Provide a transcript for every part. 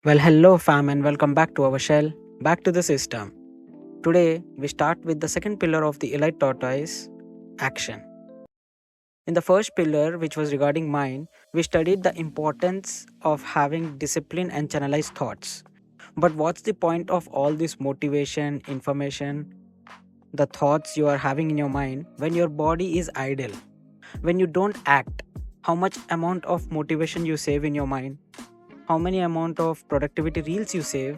Well, hello, fam, and welcome back to our shell, back to the system. Today, we start with the second pillar of the Elite Tortoise action. In the first pillar, which was regarding mind, we studied the importance of having discipline and channelized thoughts. But what's the point of all this motivation, information, the thoughts you are having in your mind when your body is idle? When you don't act, how much amount of motivation you save in your mind, how many amount of productivity reels you save,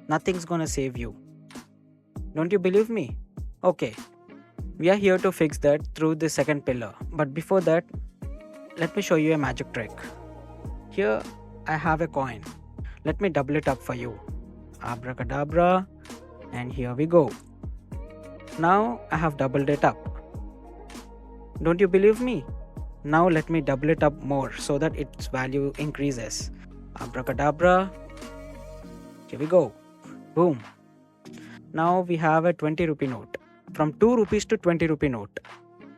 nothing's gonna save you. Don't you believe me? Okay, we are here to fix that through the second pillar. But before that, let me show you a magic trick. Here I have a coin. Let me double it up for you. Abracadabra, and here we go. Now I have doubled it up. Don't you believe me? Now let me double it up more so that its value increases. Abracadabra. Here we go. Boom. Now we have a 20 rupee note. From 2 rupees to 20 rupee note.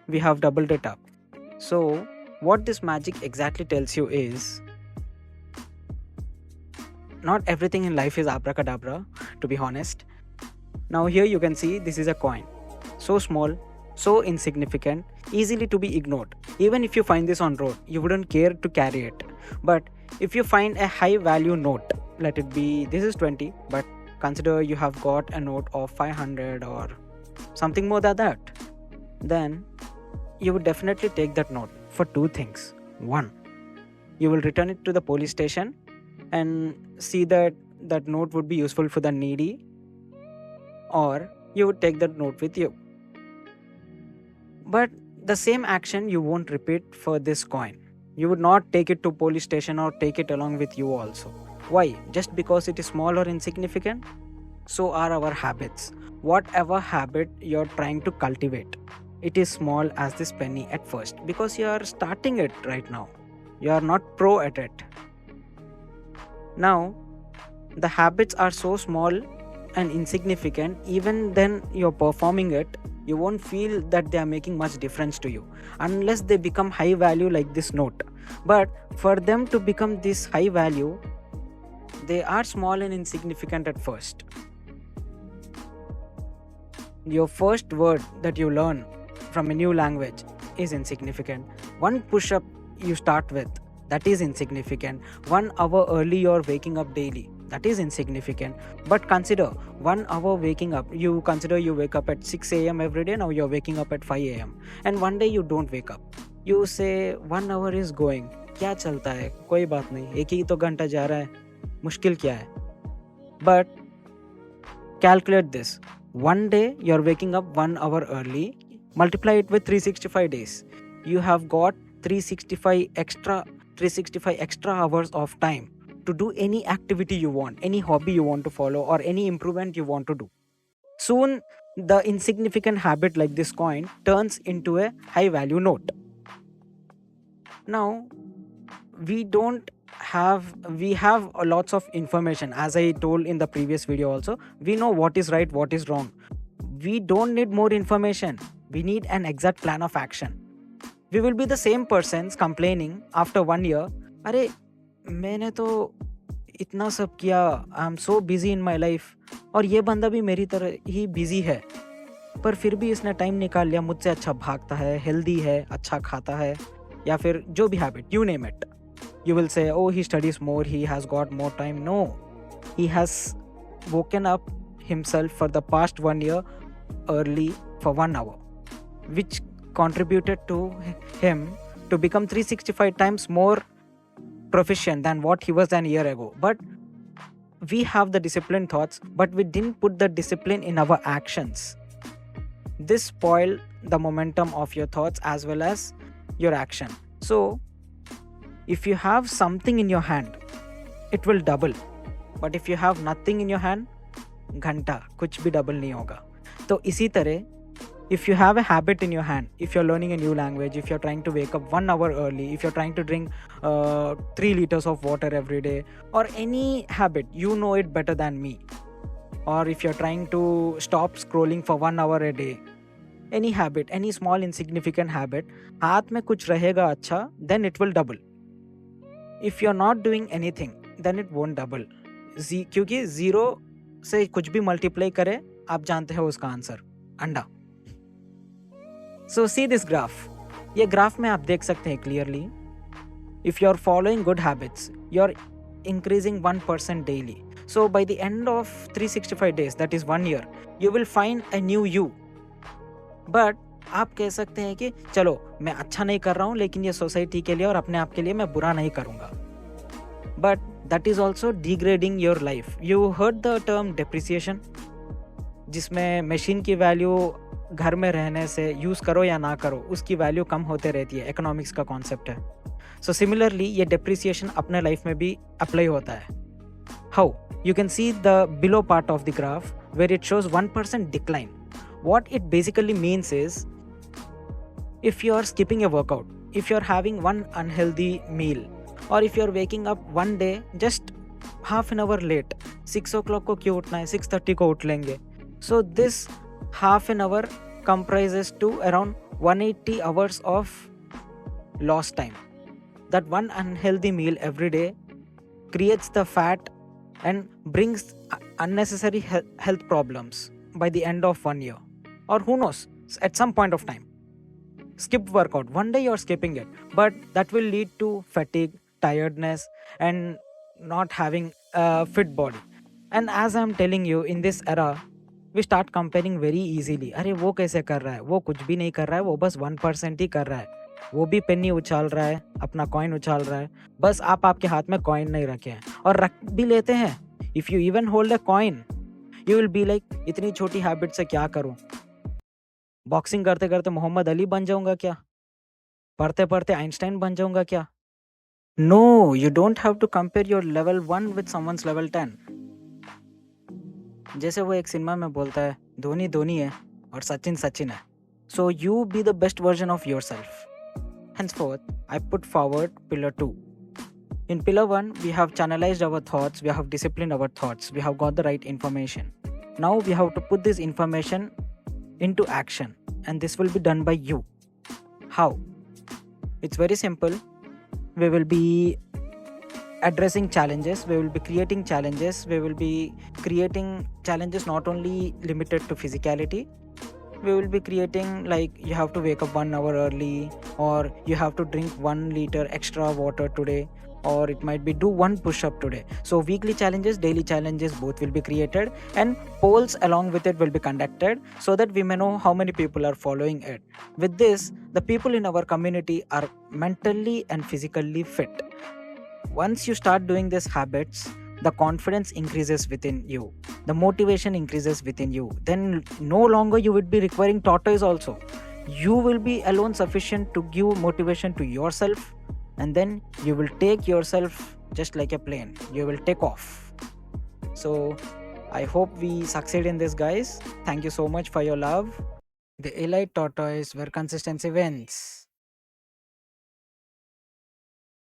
We have doubled it up. So what this magic exactly tells you is not everything in life is abracadabra, to be honest. Now here you can see this is a coin. So small, so insignificant, easily to be ignored. Even if you find this on road, you wouldn't care to carry it. But if you find a high value note, let it be this is 20, but consider you have got a note of 500 or something more than that, then you would definitely take that note for two things. One, you will return it to the police station and see that that note would be useful for the needy, or you would take that note with you. But the same action you won't repeat for this coin. You would not take it to police station or take it along with you also. Why? Just because it is small or insignificant? So are our habits. Whatever habit you're trying to cultivate, it is small as this penny at first because you are starting it right now. You are not pro at it. Now, the habits are so small and insignificant, even then you're performing it, you won't feel that they are making much difference to you unless they become high value like this note. But for them to become this high value, they are small and insignificant at first. Your first word that you learn from a new language is insignificant. One push up you start with, that is insignificant. 1 hour early you're waking up daily, that is insignificant. But consider 1 hour waking up, you consider you wake up at 6 a.m. every day, now you're waking up at 5 a.m. and one day you don't wake up. You say 1 hour is going, क्या चलता है, कोई बात नहीं, एक ही तो घंटा जा रहा है, मुश्किल क्या है. But calculate this. One day you're waking up 1 hour early, multiply it with 365 days. You have got 365 extra hours of time to do any activity you want, any hobby you want to follow, or any improvement you want to do. Soon, the insignificant habit like this coin turns into a high value note. Now, we have lots of information. As I told in the previous video also, we know what is right, what is wrong. We don't need more information. We need an exact plan of action. We will be the same persons complaining after 1 year, अरे मैंने तो इतना सब किया, I am so busy in my life, और ये बंदा भी मेरी तरह ही बिजी है, पर फिर भी इसने टाइम निकाल लिया, मुझसे अच्छा भागता है, हेल्दी है, अच्छा खाता है, या फिर जो भी habit, you name it. You will say, oh, he studies more, he has got more time. No, he has woken up himself for the past 1 year early for 1 hour, which contributed to him to become 365 times more proficient than what he was an year ago. But we have the disciplined thoughts, but we didn't put the discipline in our actions. This spoiled the momentum of your thoughts as well as your action. So if you have something in your hand, it will double. But if you have nothing in your hand, घंटा कुछ भी double नहीं होगा. तो इसी तरह, if you have a habit in your hand, if you're learning a new language, if you're trying to wake up 1 hour early, if you're trying to drink 3 liters of water every day, or any habit, you know it better than me. Or if you're trying to stop scrolling for 1 hour a day, any habit, any small insignificant habit, हाथ में कुछ रहेगा अच्छा, then it will double. If you're not doing anything, then it won't double. क्योंकि 0 से कुछ भी multiply करे आप जानते हो उसका आंसर अंडा. So see this graph. ये ग्राफ में आप देख सकते हैं clearly. If you are following good habits you are increasing 1% daily. So by the end of 365 days, that is 1 year, you will find a new you. But आप कह सकते हैं कि चलो मैं अच्छा नहीं कर रहा हूँ लेकिन ये सोसाइटी के लिए और अपने आप के लिए मैं बुरा नहीं करूँगा. But that is also degrading your life. You heard the term depreciation, जिसमें मशीन की वैल्यू घर में रहने से यूज़ करो या ना करो उसकी वैल्यू कम होते रहती है. इकोनॉमिक्स का कॉन्सेप्ट है. सो सिमिलरली ये डेप्रिसिएशन अपने लाइफ में भी अप्लाई होता है. How? You can see the below part of the graph where it shows 1% decline. What it basically means is if you are skipping a workout, if you are having one unhealthy meal, or if you are waking up one day just half an hour late, 6 o'clock को क्यों उठना है, 6:30 को उठ लेंगे. So this half an hour comprises to around 180 hours of lost time. That one unhealthy meal every day creates the fat and brings unnecessary health problems by the end of 1 year. Or who knows, at some point of time. Skip workout. One day you're skipping it. But that will lead to fatigue, tiredness, and not having a fit body. And as I'm telling you, in this era, we start comparing very easily. अरे वो कैसे कर रहा है, वो कुछ भी नहीं कर रहा है, वो बस 1% ही कर रहा है, वो भी पेनी उछाल रहा है, अपना कॉइन उछाल रहा है. बस आप आपके हाथ में कॉइन नहीं रखे हैं और रख भी लेते हैं. If you even hold a coin you will be like इतनी छोटी हैबिट से क्या करूं. बॉक्सिंग करते करते मोहम्मद अली बन जाऊंगा क्या, पढ़ते पढ़ते आइंस्टाइन बन जाऊंगा क्या. No, you don't have to compare your level 1 with someone's level 10. जैसे वो एक सिनेमा में बोलता है, धोनी धोनी है और सचिन सचिन है. So you be the best version of your self. Henceforth, I put forward pillar 2. In pillar 1, we have channelized our thoughts, we have disciplined our thoughts, we have got the right information. Now we have to put this information into action, and this will be done by you. How? It's very simple. We will be addressing challenges, we will be creating challenges, we will be creating challenges not only limited to physicality. We will be creating like you have to wake up 1 hour early, or you have to drink 1 liter extra water today, or it might be do 1 push-up today. So weekly challenges, daily challenges, both will be created, and polls along with it will be conducted so that we may know how many people are following it. With this, the people in our community are mentally and physically fit. Once you start doing these habits, the confidence increases within you, the motivation increases within you. Then no longer you would be requiring tortoise also. You will be alone sufficient to give motivation to yourself, and then you will take yourself just like a plane. You will take off. So I hope we succeed in this, guys. Thank you so much for your love. The elite tortoise where consistency wins.